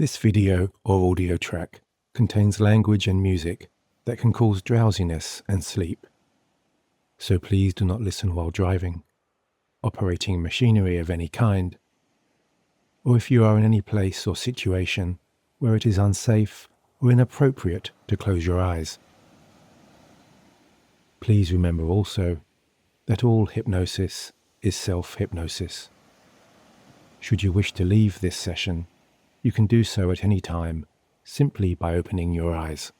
This video or audio track contains language and music that can cause drowsiness and sleep. So please do not listen while driving, operating machinery of any kind, or if you are in any place or situation where it is unsafe or inappropriate to close your eyes. Please remember also that all hypnosis is self-hypnosis. Should you wish to leave this session, you can do so at any time simply by opening your eyes.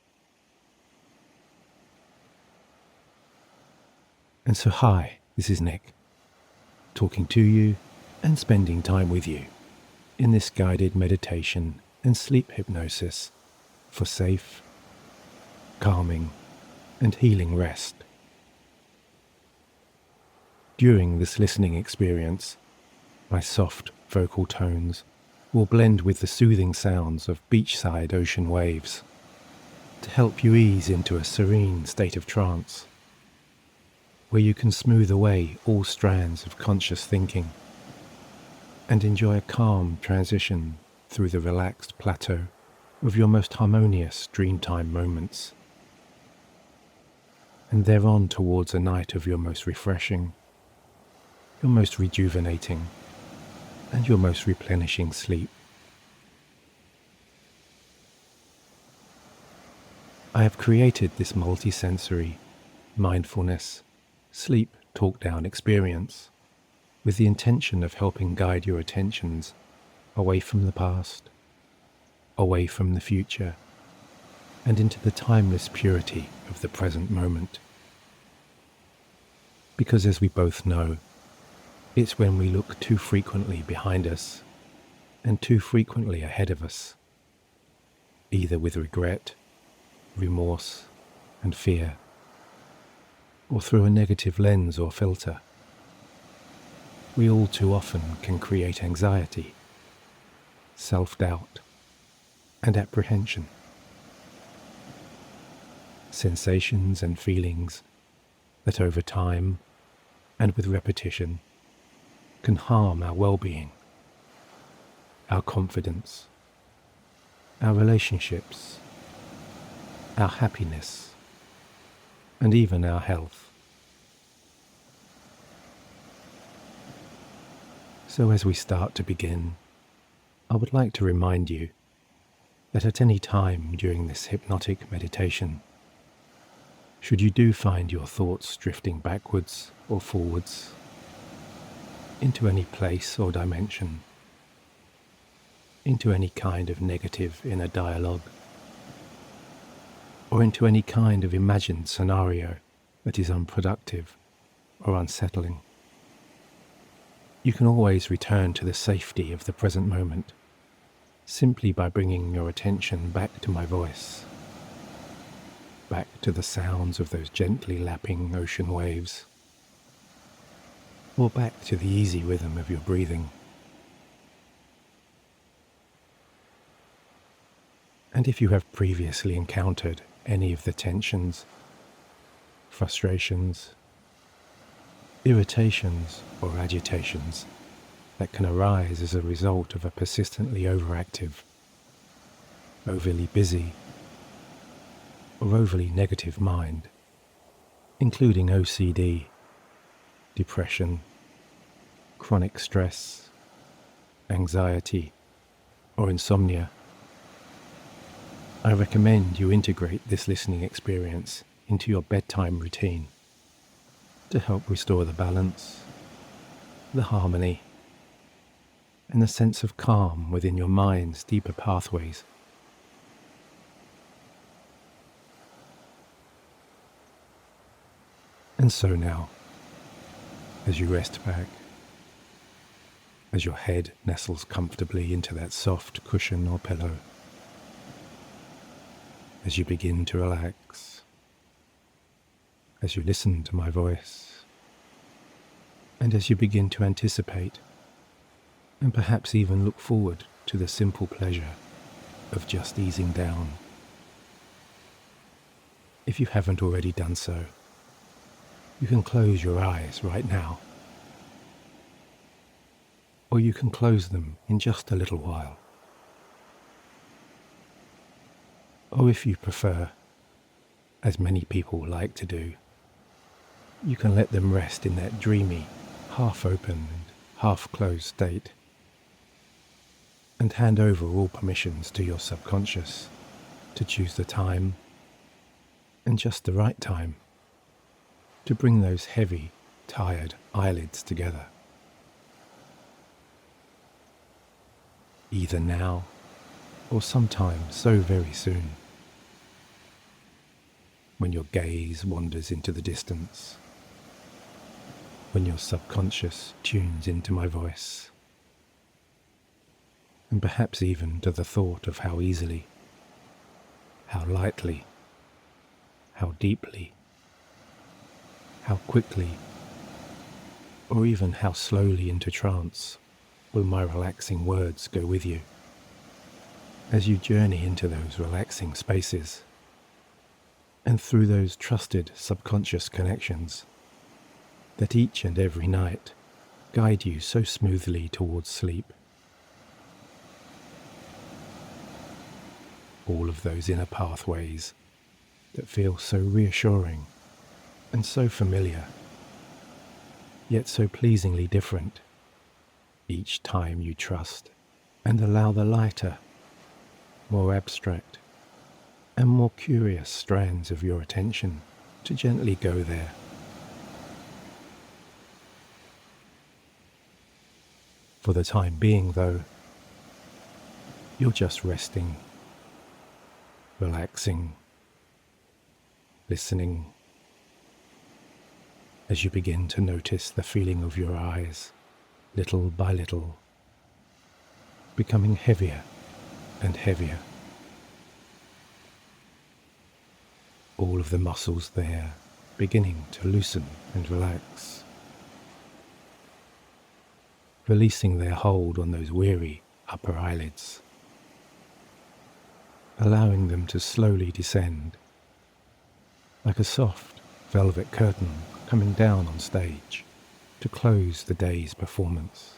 And so hi, this is Nick, talking to you and spending time with you in this guided meditation and sleep hypnosis for safe, calming, and healing rest. During this listening experience, my soft vocal tones will blend with the soothing sounds of beachside ocean waves to help you ease into a serene state of trance, where you can smooth away all strands of conscious thinking and enjoy a calm transition through the relaxed plateau of your most harmonious dreamtime moments, and thereon towards a night of your most refreshing, your most rejuvenating, and your most replenishing sleep. I have created this multi-sensory, mindfulness, sleep talk-down experience with the intention of helping guide your attentions away from the past, away from the future, and into the timeless purity of the present moment. Because as we both know, it's when we look too frequently behind us and too frequently ahead of us, either with regret, remorse, and fear, or through a negative lens or filter, we all too often can create anxiety, self-doubt, and apprehension. Sensations and feelings that over time and with repetition can harm our well-being, our confidence, our relationships, our happiness, and even our health. So as we start to begin, I would like to remind you that at any time during this hypnotic meditation, should you do find your thoughts drifting backwards or forwards into any place or dimension, into any kind of negative inner dialogue, or into any kind of imagined scenario that is unproductive or unsettling, you can always return to the safety of the present moment simply by bringing your attention back to my voice, back to the sounds of those gently lapping ocean waves, or back to the easy rhythm of your breathing. And if you have previously encountered any of the tensions, frustrations, irritations, or agitations that can arise as a result of a persistently overactive, overly busy, or overly negative mind, including OCD, depression, chronic stress, anxiety, or insomnia, I recommend you integrate this listening experience into your bedtime routine to help restore the balance, the harmony, and the sense of calm within your mind's deeper pathways. And so now, as you rest back, as your head nestles comfortably into that soft cushion or pillow, as you begin to relax, as you listen to my voice, and as you begin to anticipate and perhaps even look forward to the simple pleasure of just easing down. If you haven't already done so, you can close your eyes right now, or you can close them in just a little while. Or if you prefer, as many people like to do, you can let them rest in that dreamy, half-open and half-closed state, and hand over all permissions to your subconscious to choose the time, and just the right time, to bring those heavy, tired eyelids together. Either now or sometime so very soon, when your gaze wanders into the distance, when your subconscious tunes into my voice, and perhaps even to the thought of how easily, how lightly, how deeply, how quickly, or even how slowly into trance will my relaxing words go with you, as you journey into those relaxing spaces, and through those trusted subconscious connections that each and every night guide you so smoothly towards sleep. All of those inner pathways that feel so reassuring and so familiar, yet so pleasingly different each time you trust and allow the lighter, more abstract and more curious strands of your attention to gently go there. For the time being, though, you're just resting, relaxing, listening, as you begin to notice the feeling of your eyes, little by little, becoming heavier and heavier. All of the muscles there beginning to loosen and relax, releasing their hold on those weary upper eyelids, allowing them to slowly descend, like a soft velvet curtain coming down on stage to close the day's performance.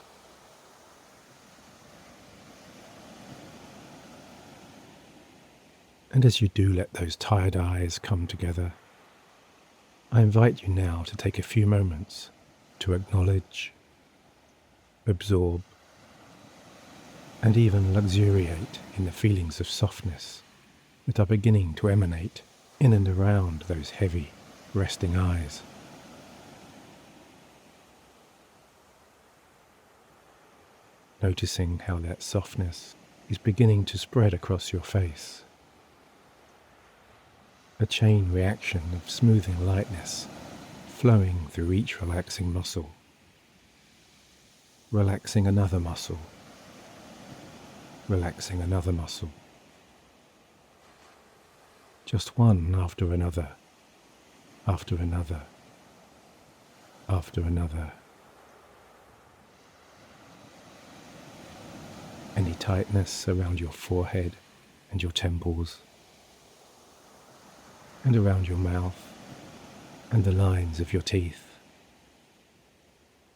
And as you do let those tired eyes come together, I invite you now to take a few moments to acknowledge, absorb, and even luxuriate in the feelings of softness that are beginning to emanate in and around those heavy, resting eyes. Noticing how that softness is beginning to spread across your face. A chain reaction of smoothing lightness flowing through each relaxing muscle, relaxing another muscle, relaxing another muscle. Just one after another, after another, after another. Any tightness around your forehead and your temples, and around your mouth and the lines of your teeth,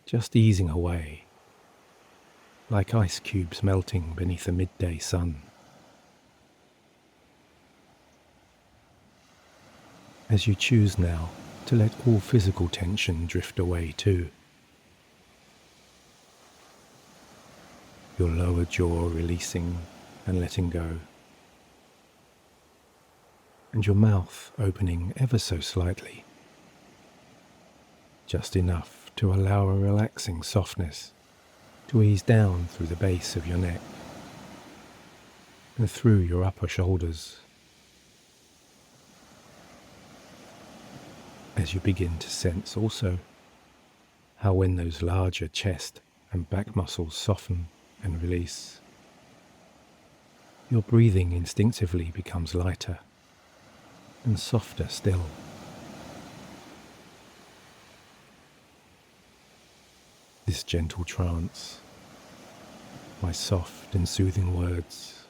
just easing away like ice cubes melting beneath a midday sun. As you choose now to let all physical tension drift away too, your lower jaw releasing and letting go, and your mouth opening ever so slightly, just enough to allow a relaxing softness to ease down through the base of your neck and through your upper shoulders, as you begin to sense also how when those larger chest and back muscles soften and release, your breathing instinctively becomes lighter and softer still. This gentle trance, my soft and soothing words,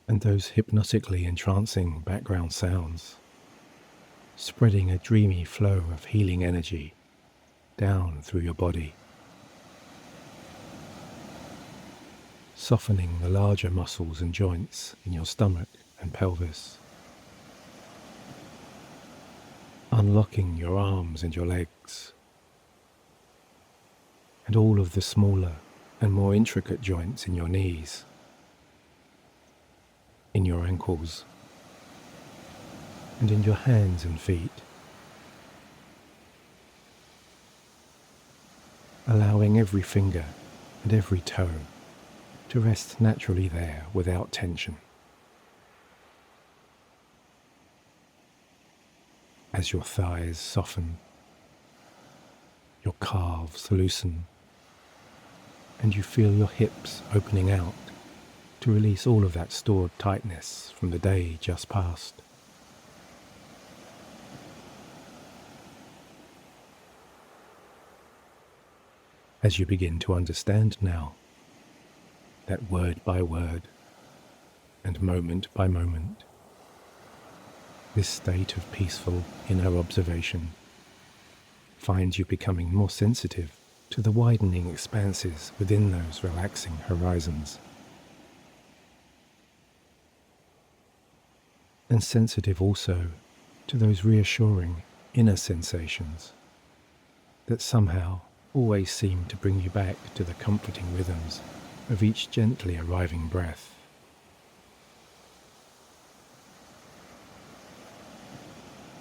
and those hypnotically entrancing background sounds, spreading a dreamy flow of healing energy down through your body, softening the larger muscles and joints in your stomach and pelvis, unlocking your arms and your legs, and all of the smaller and more intricate joints in your knees, in your ankles, and in your hands and feet, allowing every finger and every toe to rest naturally there without tension. As your thighs soften, your calves loosen, and you feel your hips opening out to release all of that stored tightness from the day just past. As you begin to understand now that word by word and moment by moment, this state of peaceful inner observation finds you becoming more sensitive to the widening expanses within those relaxing horizons, and sensitive also to those reassuring inner sensations that somehow always seem to bring you back to the comforting rhythms of each gently arriving breath.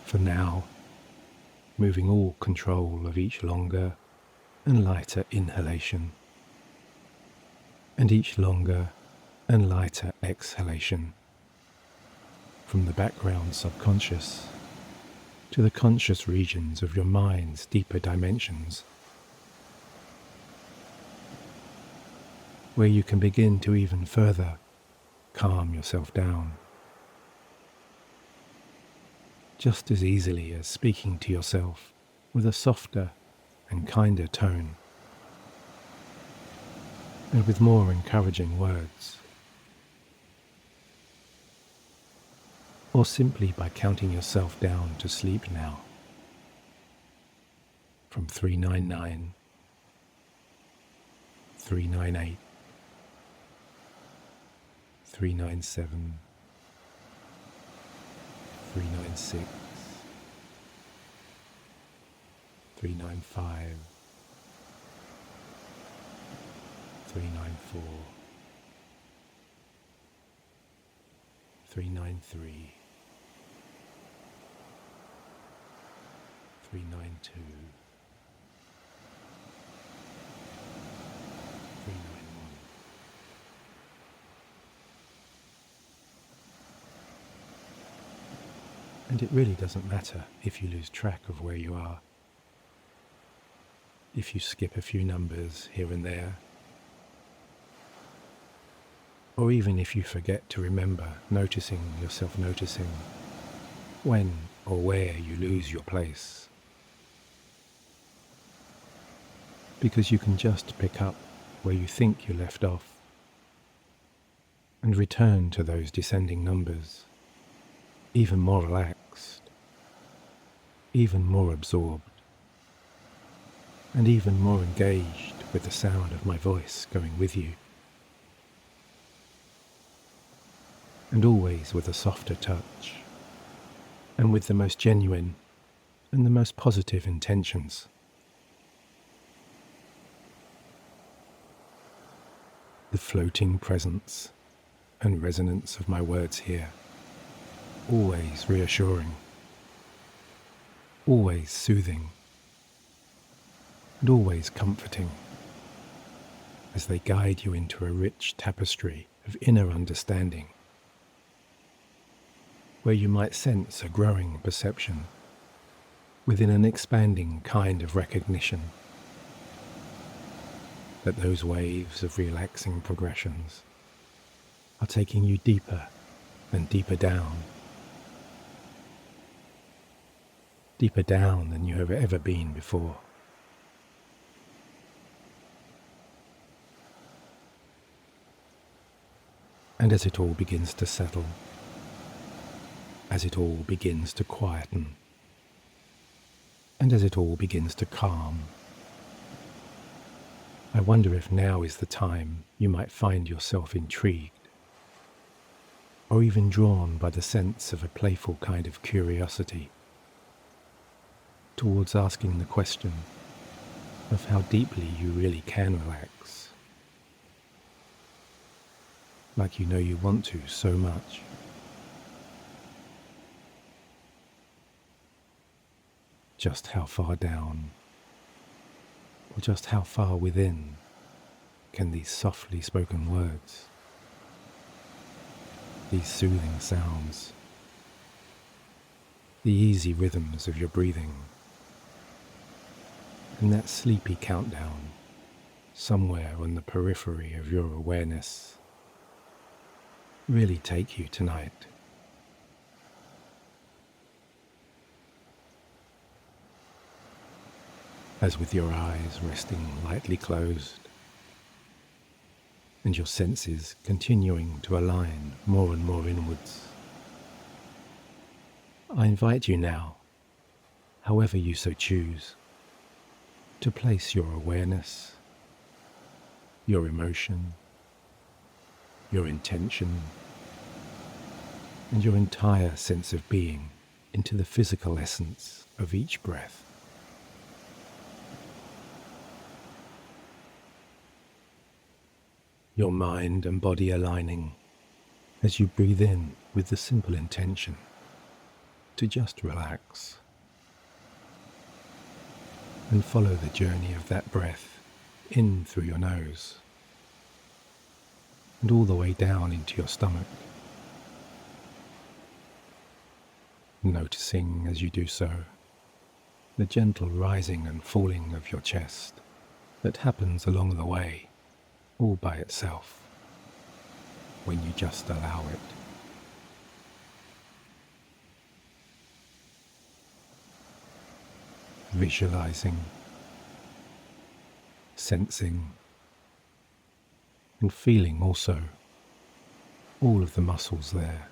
For now, moving all control of each longer and lighter inhalation, and each longer and lighter exhalation, from the background subconscious to the conscious regions of your mind's deeper dimensions, where you can begin to even further calm yourself down, just as easily as speaking to yourself with a softer and kinder tone, and with more encouraging words, or simply by counting yourself down to sleep now, from 399, 398, 397, 396, 395, 394, 393, 392, 391. And it really doesn't matter if you lose track of where you are, if you skip a few numbers here and there, or even if you forget to remember noticing yourself noticing when or where you lose your place. Because you can just pick up where you think you left off and return to those descending numbers, even more relaxed, even more absorbed, and even more engaged with the sound of my voice going with you, and always with a softer touch, and with the most genuine and the most positive intentions. The floating presence and resonance of my words here, always reassuring, always soothing, and always comforting, as they guide you into a rich tapestry of inner understanding, where you might sense a growing perception within an expanding kind of recognition that those waves of relaxing progressions are taking you deeper and deeper down than you have ever been before. And as it all begins to settle, as it all begins to quieten, and as it all begins to calm, I wonder if now is the time you might find yourself intrigued or even drawn by the sense of a playful kind of curiosity towards asking the question of how deeply you really can relax, like you know you want to so much. Just how far down, or just how far within, can these softly spoken words, these soothing sounds, the easy rhythms of your breathing, and that sleepy countdown somewhere on the periphery of your awareness really take you tonight? As with your eyes resting lightly closed and your senses continuing to align more and more inwards, I invite you now, however you so choose, to place your awareness, your emotion, your intention, and your entire sense of being into the physical essence of each breath. Your mind and body aligning as you breathe in with the simple intention to just relax, and follow the journey of that breath in through your nose and all the way down into your stomach, noticing as you do so the gentle rising and falling of your chest that happens along the way all by itself when you just allow it. Visualizing, sensing, and feeling also all of the muscles there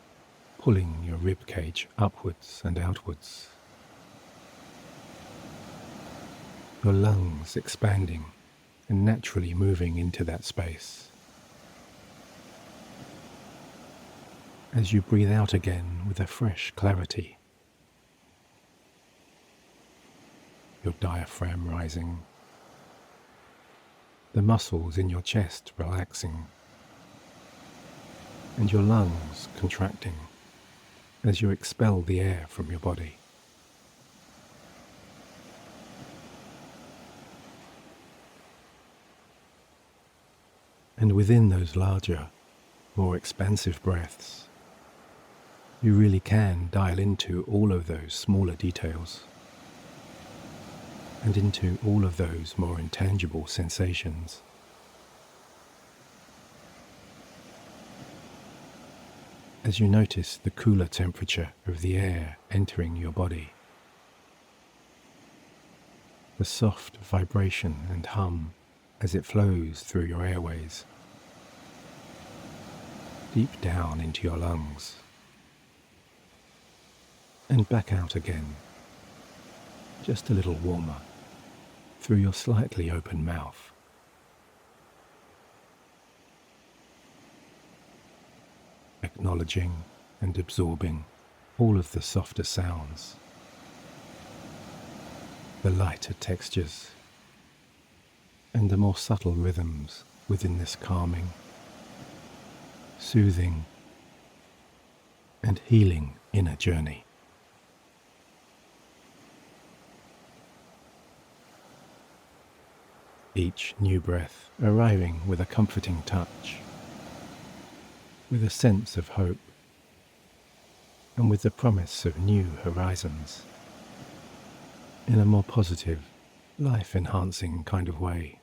pulling your rib cage upwards and outwards, your lungs expanding and naturally moving into that space. As you breathe out again with a fresh clarity, your diaphragm rising, the muscles in your chest relaxing, and your lungs contracting as you expel the air from your body. And within those larger, more expansive breaths, you really can dial into all of those smaller details and into all of those more intangible sensations. As you notice the cooler temperature of the air entering your body, the soft vibration and hum as it flows through your airways, deep down into your lungs, and back out again, just a little warmer, through your slightly open mouth. Acknowledging and absorbing all of the softer sounds, the lighter textures, and the more subtle rhythms within this calming, soothing, and healing inner journey. Each new breath arriving with a comforting touch, with a sense of hope, and with the promise of new horizons, in a more positive, life-enhancing kind of way.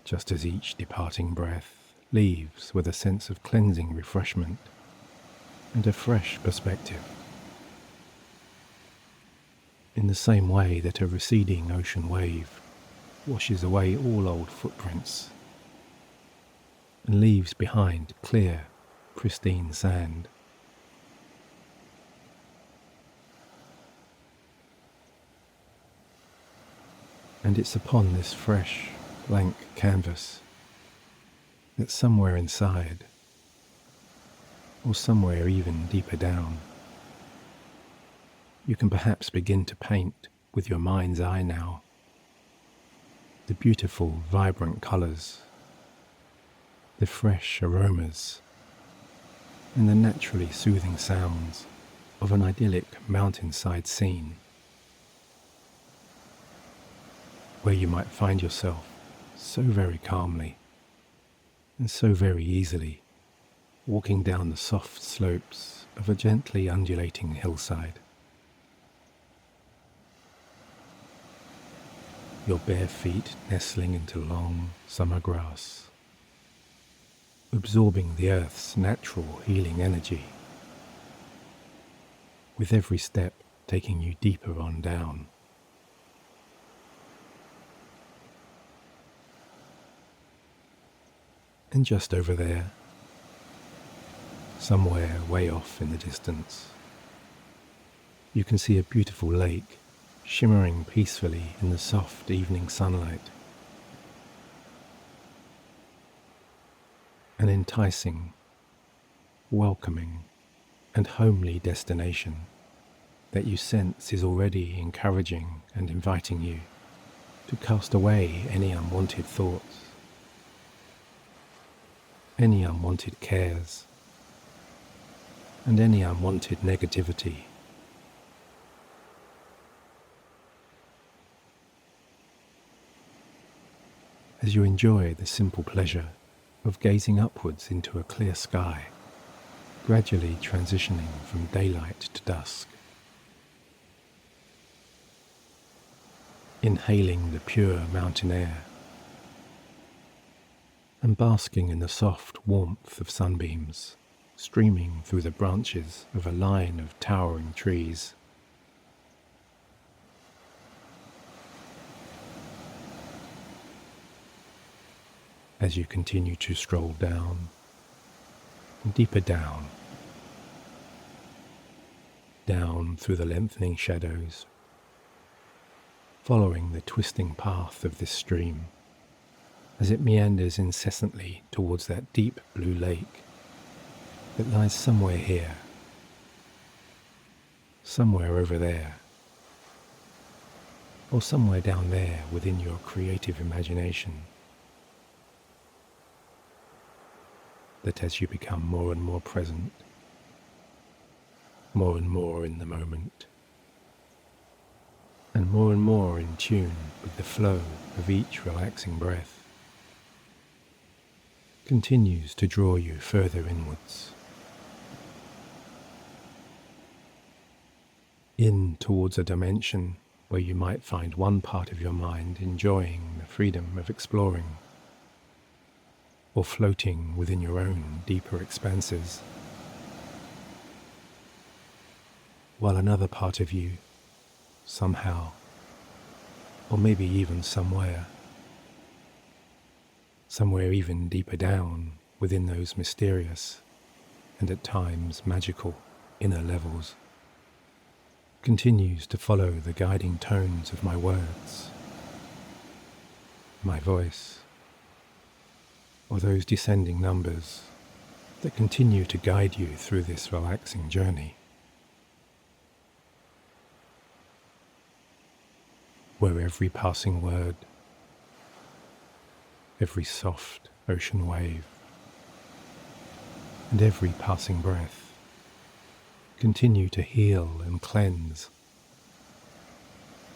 Just as each departing breath leaves with a sense of cleansing refreshment and a fresh perspective, in the same way that a receding ocean wave washes away all old footprints and leaves behind clear, pristine sand. And it's upon this fresh, blank canvas that somewhere inside, or somewhere even deeper down, you can perhaps begin to paint with your mind's eye now the beautiful, vibrant colours, the fresh aromas, and the naturally soothing sounds of an idyllic mountainside scene, where you might find yourself so very calmly and so very easily walking down the soft slopes of a gently undulating hillside. Your bare feet nestling into long summer grass, absorbing the earth's natural healing energy, with every step taking you deeper on down. And just over there, somewhere way off in the distance, you can see a beautiful lake shimmering peacefully in the soft evening sunlight. An enticing, welcoming, and homely destination that you sense is already encouraging and inviting you to cast away any unwanted thoughts, any unwanted cares, and any unwanted negativity. As you enjoy the simple pleasure of gazing upwards into a clear sky, gradually transitioning from daylight to dusk, inhaling the pure mountain air and basking in the soft warmth of sunbeams streaming through the branches of a line of towering trees. As you continue to stroll down, deeper down, down through the lengthening shadows, following the twisting path of this stream as it meanders incessantly towards that deep blue lake that lies somewhere here, somewhere over there, or somewhere down there within your creative imagination. That as you become more and more present, more and more in the moment, and more in tune with the flow of each relaxing breath, continues to draw you further inwards, in towards a dimension where you might find one part of your mind enjoying the freedom of exploring, or floating within your own deeper expanses, while another part of you, somehow, or maybe even somewhere even deeper down within those mysterious and at times magical inner levels, continues to follow the guiding tones of my words, my voice, or those descending numbers that continue to guide you through this relaxing journey, where every passing word, every soft ocean wave, and every passing breath continue to heal and cleanse,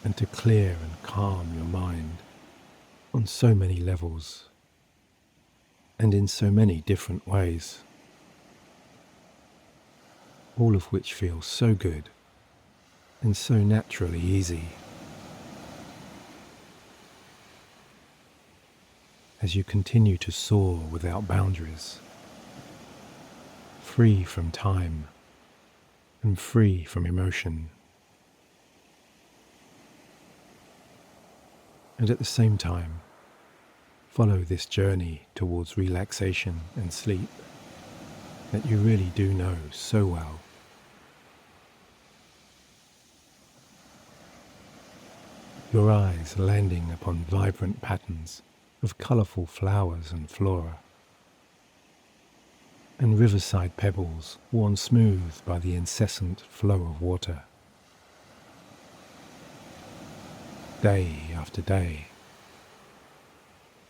and to clear and calm your mind on so many levels and in so many different ways, all of which feel so good and so naturally easy. As you continue to soar without boundaries, free from time and free from emotion, and at the same time follow this journey towards relaxation and sleep that you really do know so well. Your eyes landing upon vibrant patterns of colourful flowers and flora, and riverside pebbles worn smooth by the incessant flow of water. Day after day,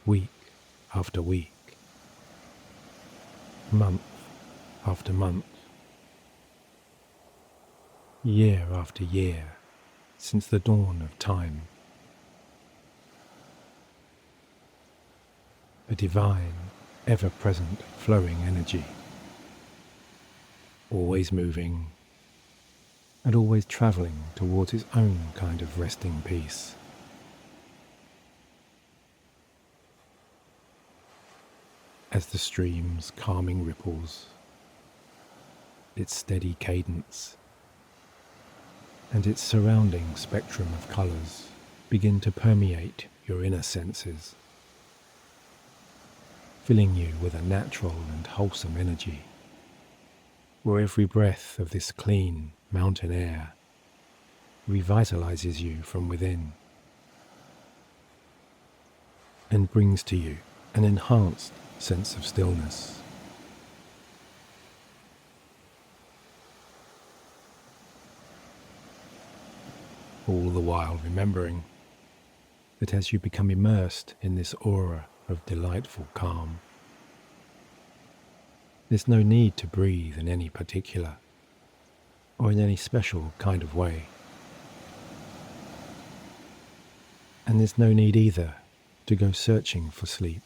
week after week, month after month, year after year, since the dawn of time. A divine, ever-present flowing energy, always moving and always travelling towards its own kind of resting peace. As the stream's calming ripples, its steady cadence, and its surrounding spectrum of colours begin to permeate your inner senses, filling you with a natural and wholesome energy, where every breath of this clean mountain air revitalizes you from within and brings to you an enhanced sense of stillness. All the while remembering that as you become immersed in this aura of delightful calm, there's no need to breathe in any particular or in any special kind of way. And there's no need either to go searching for sleep.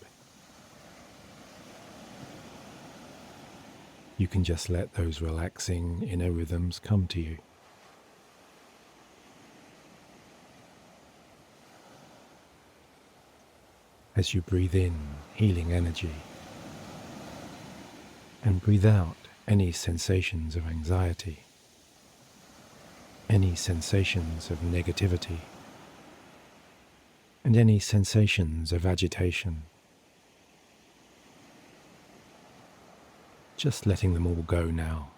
You can just let those relaxing inner rhythms come to you. As you breathe in healing energy and breathe out any sensations of anxiety, any sensations of negativity, and any sensations of agitation. Just letting them all go now.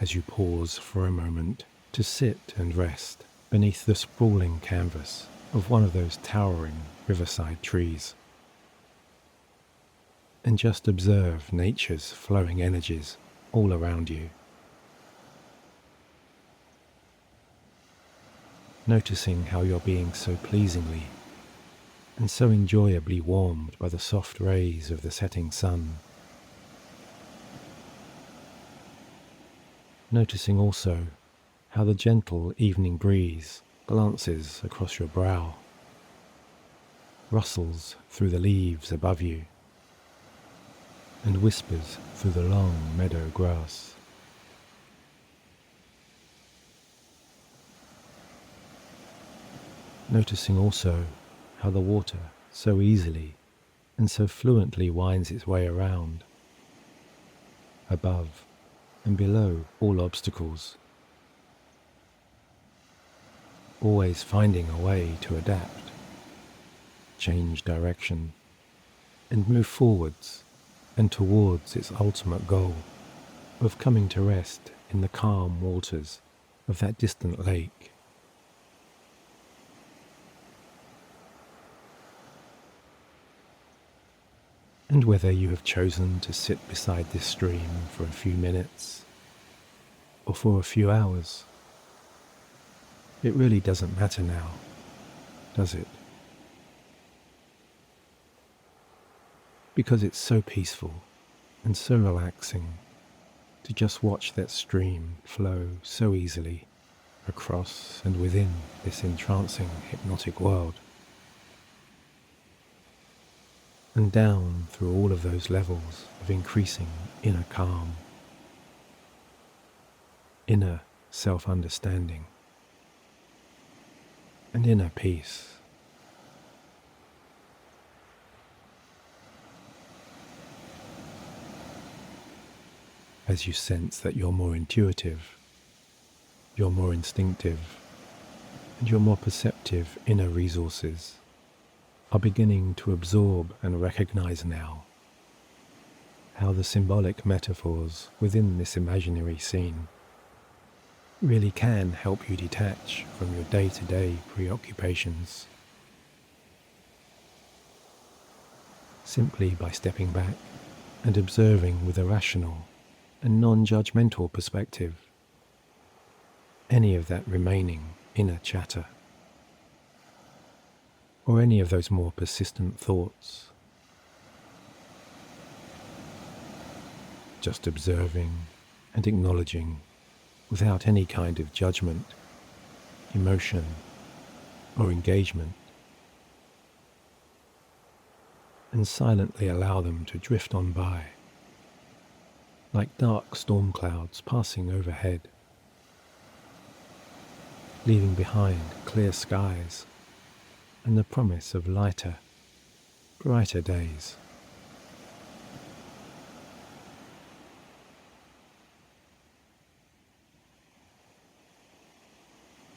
As you pause for a moment to sit and rest beneath the sprawling canvas of one of those towering riverside trees, and just observe nature's flowing energies all around you. Noticing how you're being so pleasingly and so enjoyably warmed by the soft rays of the setting sun. Noticing also how the gentle evening breeze glances across your brow, rustles through the leaves above you, and whispers through the long meadow grass. Noticing also how the water so easily and so fluently winds its way around, above and below all obstacles, always finding a way to adapt, change direction, and move forwards and towards its ultimate goal of coming to rest in the calm waters of that distant lake. And whether you have chosen to sit beside this stream for a few minutes or for a few hours, it really doesn't matter now, does it? Because it's so peaceful and so relaxing to just watch that stream flow so easily across and within this entrancing hypnotic world, and down through all of those levels of increasing inner calm, inner self-understanding, and inner peace. As you sense that you're more intuitive, you're more instinctive, and your more perceptive inner resources are beginning to absorb and recognize now how the symbolic metaphors within this imaginary scene really can help you detach from your day-to-day preoccupations simply by stepping back and observing with a rational and non-judgmental perspective any of that remaining inner chatter, or any of those more persistent thoughts. Just observing and acknowledging without any kind of judgment, emotion, or engagement, and silently allow them to drift on by, like dark storm clouds passing overhead, leaving behind clear skies and the promise of lighter, brighter days.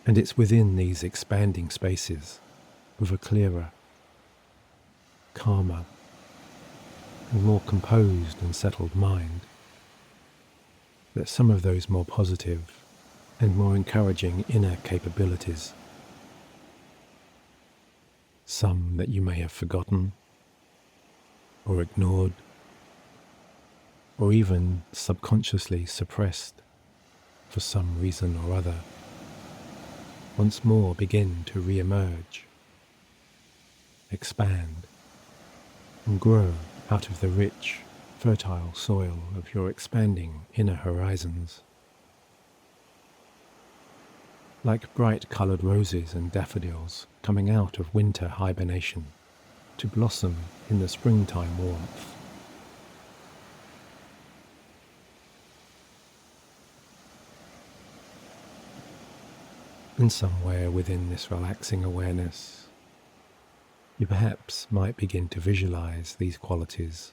And it's within these expanding spaces, with a clearer, calmer, and more composed and settled mind, that some of those more positive and more encouraging inner capabilities, some that you may have forgotten or ignored or even subconsciously suppressed for some reason or other, once more begin to re-emerge, expand, and grow out of the rich, fertile soil of your expanding inner horizons. Like bright coloured roses and daffodils coming out of winter hibernation to blossom in the springtime warmth. And somewhere within this relaxing awareness, you perhaps might begin to visualize these qualities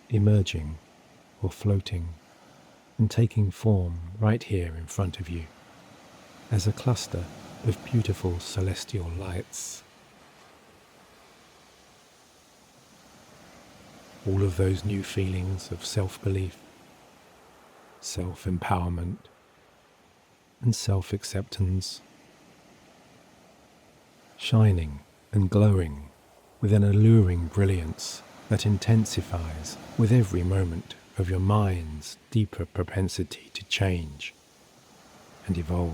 emerging or floating and taking form right here in front of you as a cluster of beautiful celestial lights. All of those new feelings of self-belief, self-empowerment, and self-acceptance, shining and glowing with an alluring brilliance that intensifies with every moment of your mind's deeper propensity to change and evolve.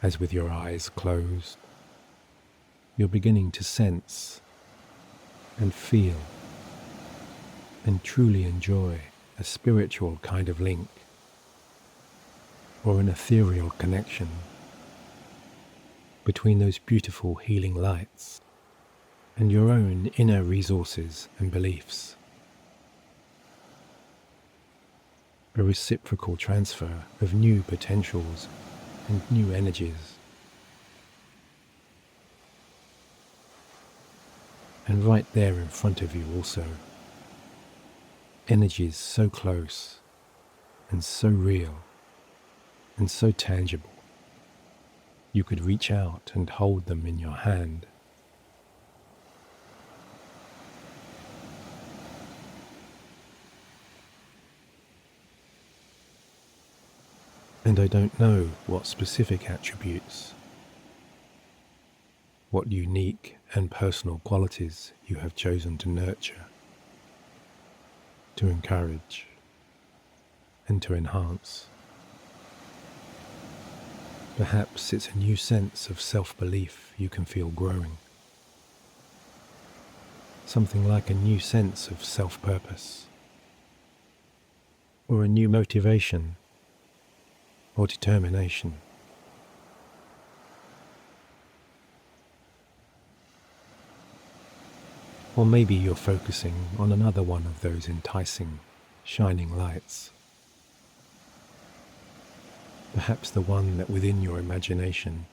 As with your eyes closed, you're beginning to sense and feel and truly enjoy a spiritual kind of link or an ethereal connection between those beautiful healing lights and your own inner resources and beliefs. A reciprocal transfer of new potentials and new energies. And right there in front of you also, energies so close and so real and so tangible, you could reach out and hold them in your hand. And I don't know what specific attributes, what unique and personal qualities you have chosen to nurture, to encourage, and to enhance. Perhaps it's a new sense of self-belief you can feel growing. Something like a new sense of self-purpose, or a new motivation or determination. Or maybe you're focusing on another one of those enticing, shining lights. Perhaps the one that within your imagination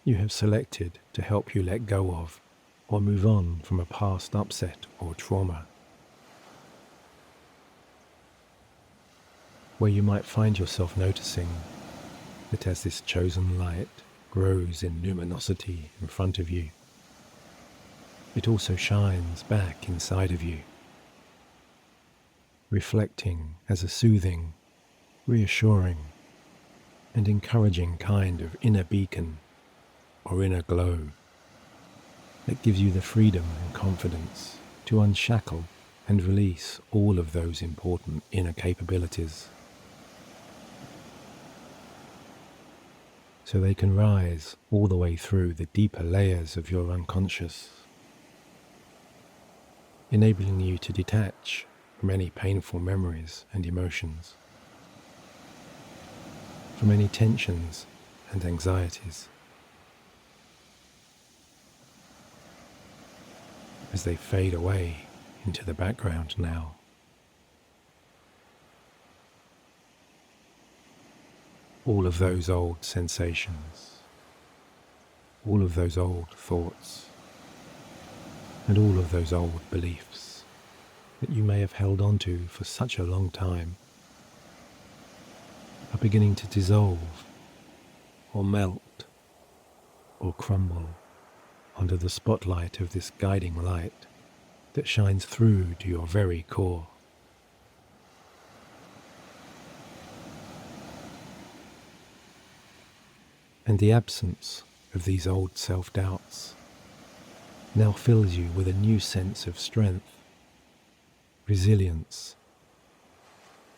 you have selected to help you let go of or move on from a past upset or trauma. Where you might find yourself noticing that as this chosen light grows in luminosity in front of you, it also shines back inside of you, reflecting as a soothing, reassuring, and encouraging kind of inner beacon or inner glow that gives you the freedom and confidence to unshackle and release all of those important inner capabilities so they can rise all the way through the deeper layers of your unconscious, enabling you to detach from any painful memories and emotions, from any tensions and anxieties, as they fade away into the background now. All of those old sensations, all of those old thoughts, and all of those old beliefs that you may have held on to for such a long time are beginning to dissolve or melt or crumble under the spotlight of this guiding light that shines through to your very core. And the absence of these old self-doubts now fills you with a new sense of strength, resilience,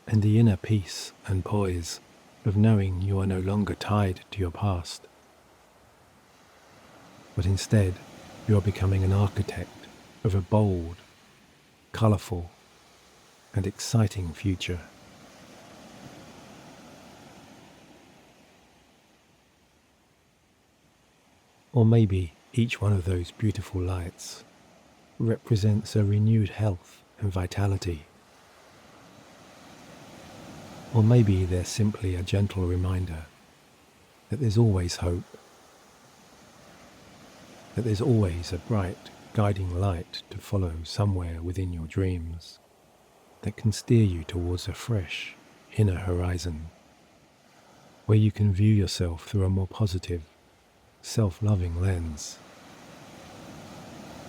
and the inner peace and poise of knowing you are no longer tied to your past, but instead you are becoming an architect of a bold, colourful, and exciting future. Or maybe each one of those beautiful lights represents a renewed health and vitality. Or maybe they're simply a gentle reminder that there's always hope, that there's always a bright, guiding light to follow somewhere within your dreams that can steer you towards a fresh, inner horizon, where you can view yourself through a more positive, self-loving lens,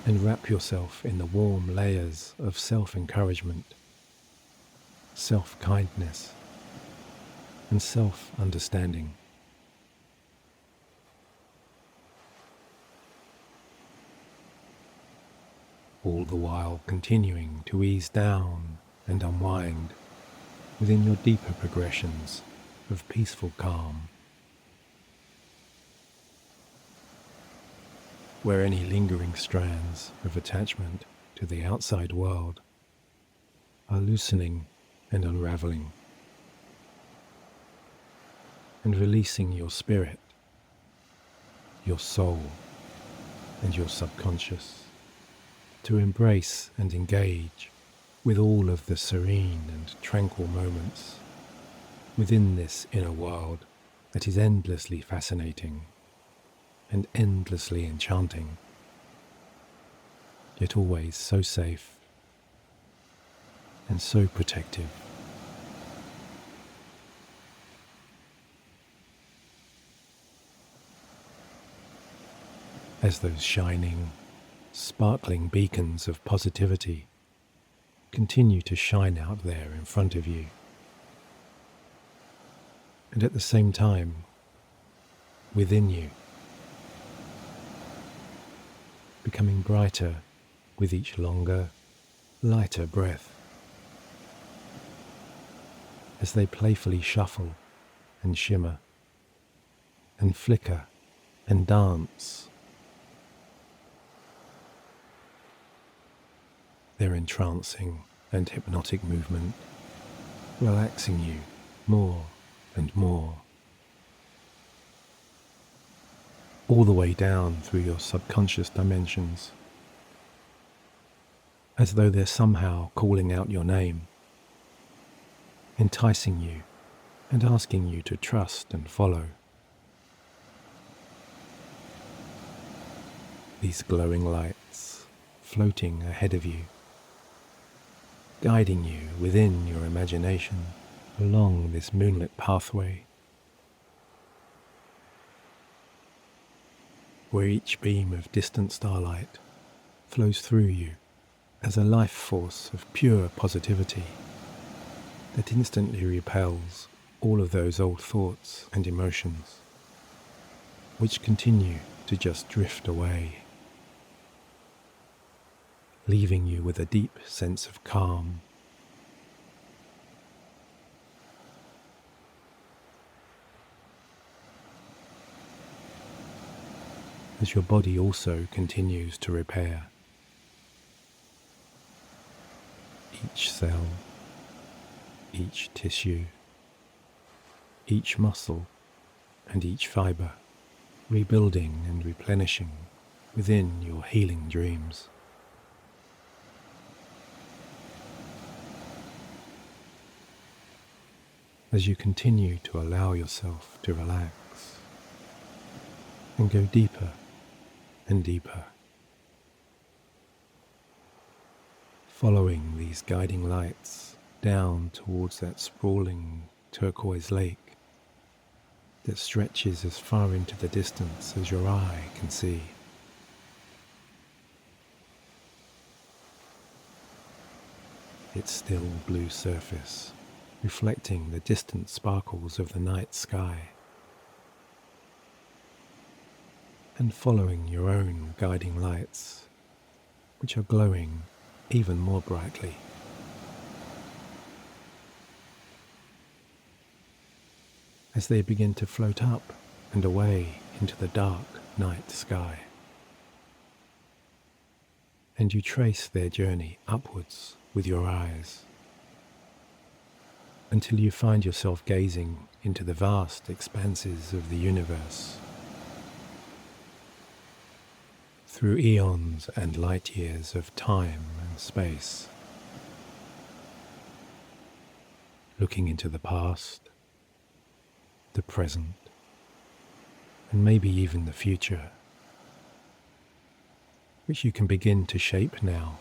and wrap yourself in the warm layers of self-encouragement, self-kindness, and self-understanding. All the while continuing to ease down and unwind within your deeper progressions of peaceful calm, where any lingering strands of attachment to the outside world are loosening and unraveling, and releasing your spirit, your soul, and your subconscious to embrace and engage with all of the serene and tranquil moments within this inner world that is endlessly fascinating and endlessly enchanting, yet always so safe and so protective. As those shining, sparkling beacons of positivity continue to shine out there in front of you, and at the same time, within you, becoming brighter with each longer, lighter breath, as they playfully shuffle and shimmer and flicker and dance. Their entrancing and hypnotic movement, relaxing you more and more, all the way down through your subconscious dimensions, as though they're somehow calling out your name, enticing you and asking you to trust and follow. These glowing lights floating ahead of you, guiding you within your imagination along this moonlit pathway, where each beam of distant starlight flows through you as a life force of pure positivity that instantly repels all of those old thoughts and emotions, which continue to just drift away, leaving you with a deep sense of calm. As your body also continues to repair, each cell, each tissue, each muscle, and each fiber, rebuilding and replenishing within your healing dreams. As you continue to allow yourself to relax and go deeper and deeper, following these guiding lights down towards that sprawling turquoise lake that stretches as far into the distance as your eye can see. Its still blue surface reflecting the distant sparkles of the night sky, and following your own guiding lights, which are glowing even more brightly. As they begin to float up and away into the dark night sky, and you trace their journey upwards with your eyes, until you find yourself gazing into the vast expanses of the universe, through eons and light years of time and space, looking into the past, the present, and maybe even the future, which you can begin to shape now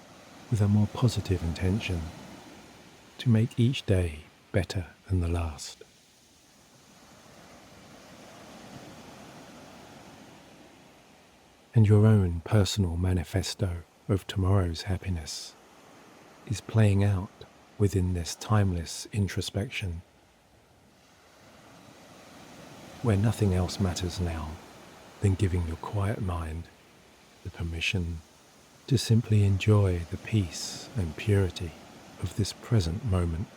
with a more positive intention to make each day better than the last. And your own personal manifesto of tomorrow's happiness is playing out within this timeless introspection, where nothing else matters now than giving your quiet mind the permission to simply enjoy the peace and purity of this present moment,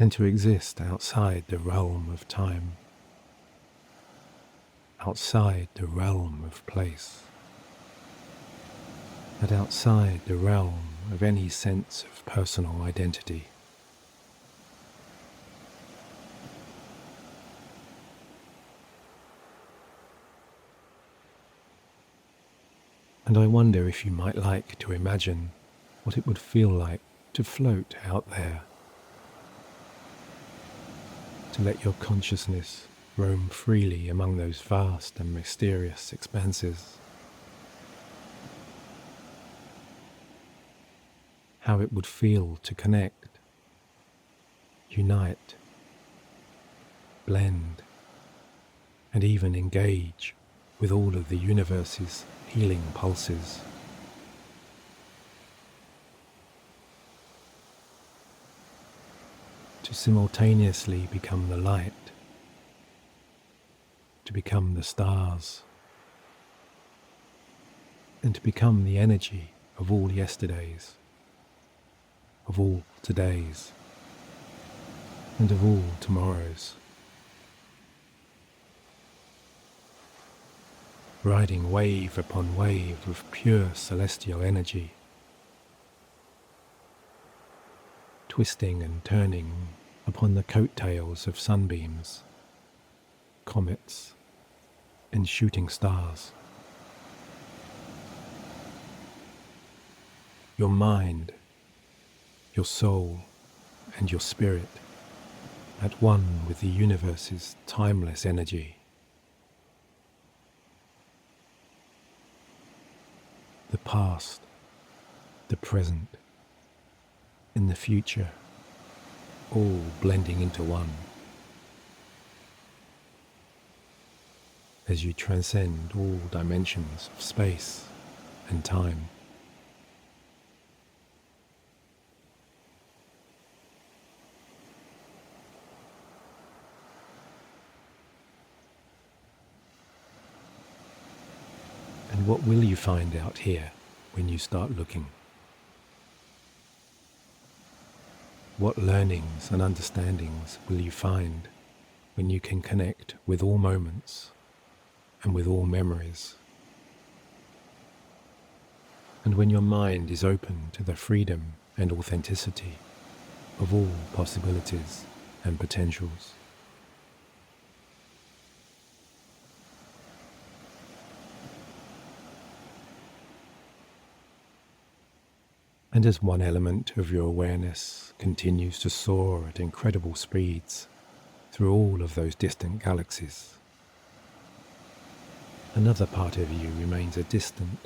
and to exist outside the realm of time, outside the realm of place, and outside the realm of any sense of personal identity. And I wonder if you might like to imagine what it would feel like to float out there, to let your consciousness roam freely among those vast and mysterious expanses. How it would feel to connect, unite, blend, and even engage with all of the universe's healing pulses. To simultaneously become the light, to become the stars, and to become the energy of all yesterdays, of all todays, and of all tomorrows. Riding wave upon wave of pure celestial energy, twisting and turning upon the coattails of sunbeams, comets, and shooting stars. Your mind, your soul, and your spirit at one with the universe's timeless energy. The past, the present, and the future, all blending into one, as you transcend all dimensions of space and time. And what will you find out here when you start looking? What learnings and understandings will you find when you can connect with all moments and with all memories? And when your mind is open to the freedom and authenticity of all possibilities and potentials? And as one element of your awareness continues to soar at incredible speeds through all of those distant galaxies, another part of you remains a distant,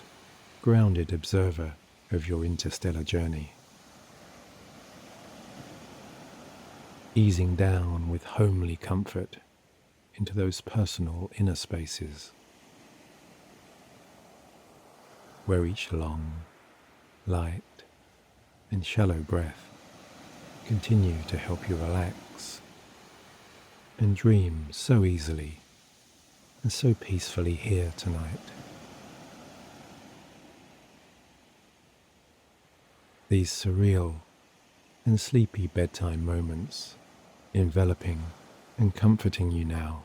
grounded observer of your interstellar journey, easing down with homely comfort into those personal inner spaces where each long, light, and shallow breath continue to help you relax and dream so easily and so peacefully here tonight. These surreal and sleepy bedtime moments enveloping and comforting you now.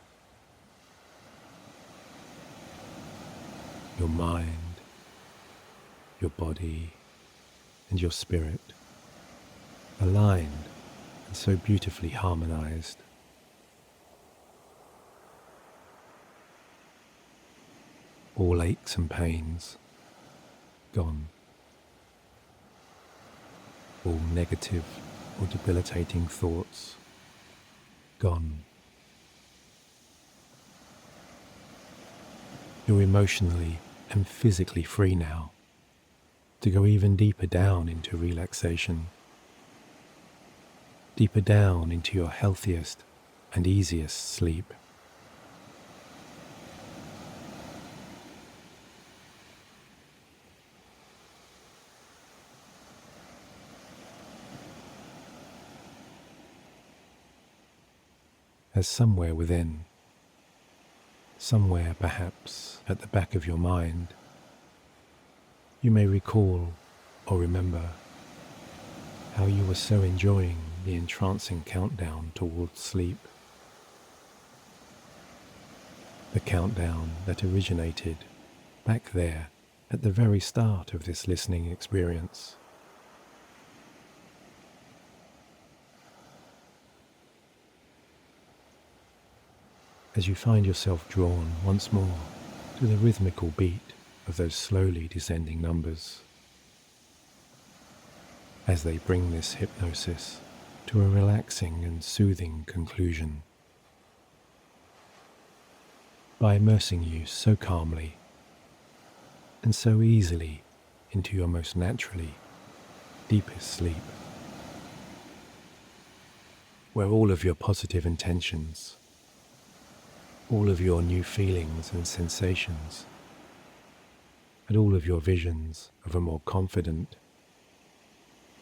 Your mind, your body, and your spirit aligned and so beautifully harmonized. All aches and pains gone. All negative or debilitating thoughts gone. You're emotionally and physically free now to go even deeper down into relaxation, deeper down into your healthiest and easiest sleep. As somewhere within, somewhere perhaps at the back of your mind, you may recall or remember how you were so enjoying the entrancing countdown towards sleep. The countdown that originated back there at the very start of this listening experience. As you find yourself drawn once more to the rhythmical beat of those slowly descending numbers, as they bring this hypnosis to a relaxing and soothing conclusion, by immersing you so calmly and so easily into your most naturally deepest sleep, where all of your positive intentions, all of your new feelings and sensations, and all of your visions of a more confident,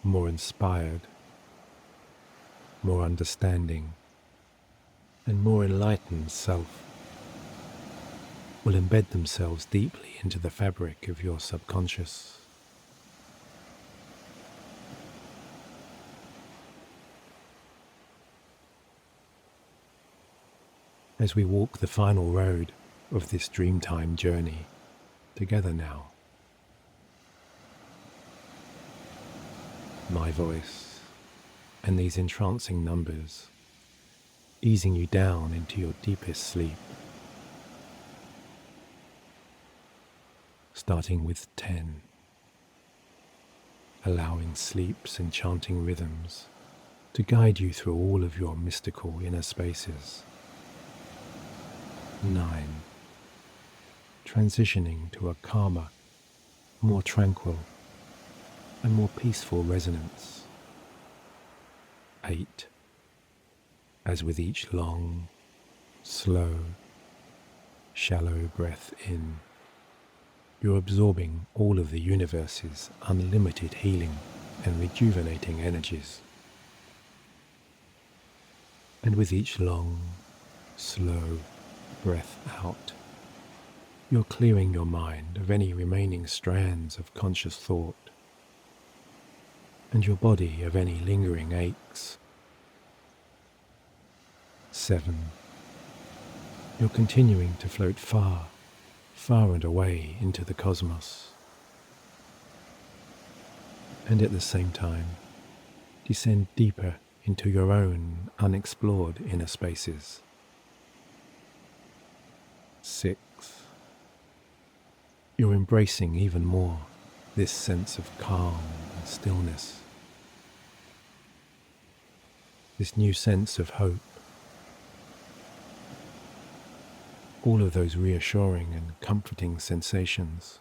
more inspired, more understanding, and more enlightened self will embed themselves deeply into the fabric of your subconscious. As we walk the final road of this dreamtime journey together now, my voice and these entrancing numbers easing you down into your deepest sleep, starting with 10, allowing sleep's enchanting rhythms to guide you through all of your mystical inner spaces. 9, transitioning to a calmer, more tranquil, and more peaceful resonance. 8, as with each long, slow, shallow breath in, you're absorbing all of the universe's unlimited healing and rejuvenating energies. And with each long, slow breath out, You're clearing your mind of any remaining strands of conscious thought, and your body of any lingering aches. 7. You're continuing to float far, far and away into the cosmos, and at the same time descend deeper into your own unexplored inner spaces. 6. You're embracing even more this sense of calm and stillness, this new sense of hope, all of those reassuring and comforting sensations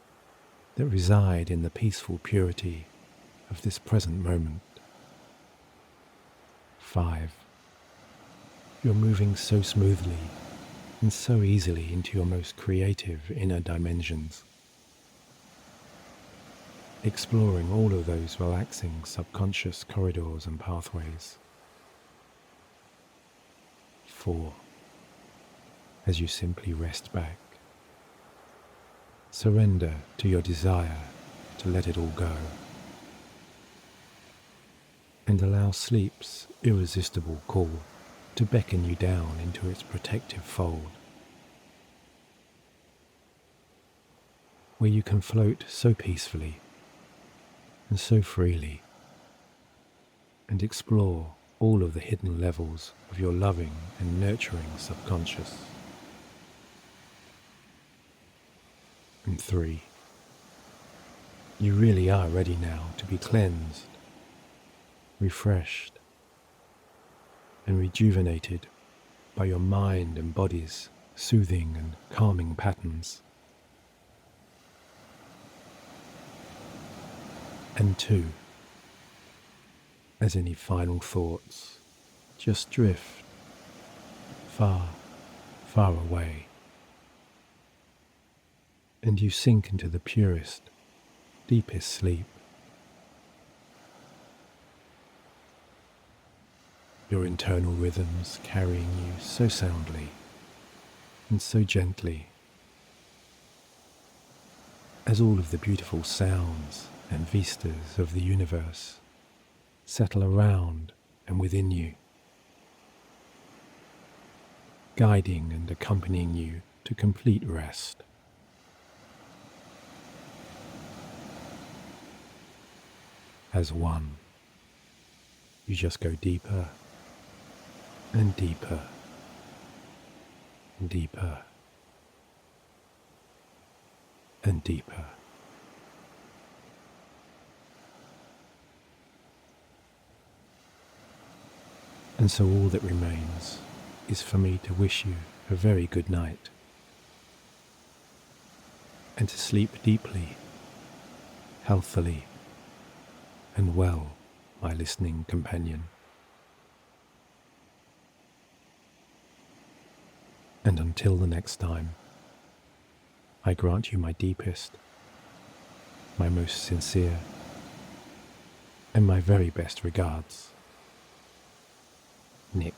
that reside in the peaceful purity of this present moment. 5. You're moving so smoothly and so easily into your most creative inner dimensions, exploring all of those relaxing subconscious corridors and pathways. 4. As you simply rest back, surrender to your desire to let it all go, and allow sleep's irresistible call to beckon you down into its protective fold, where you can float so peacefully and so freely, and explore all of the hidden levels of your loving and nurturing subconscious. And 3. You really are ready now to be cleansed, refreshed, and rejuvenated by your mind and body's soothing and calming patterns. And 2. As any final thoughts just drift far, far away, and you sink into the purest, deepest sleep. Your internal rhythms carrying you so soundly and so gently, as all of the beautiful sounds and vistas of the universe settle around and within you, guiding and accompanying you to complete rest. As one, you just go deeper and deeper and deeper and deeper. And so all that remains is for me to wish you a very good night, and to sleep deeply, healthily, and well, my listening companion. And until the next time, I grant you my deepest, my most sincere, and my very best regards. Nick.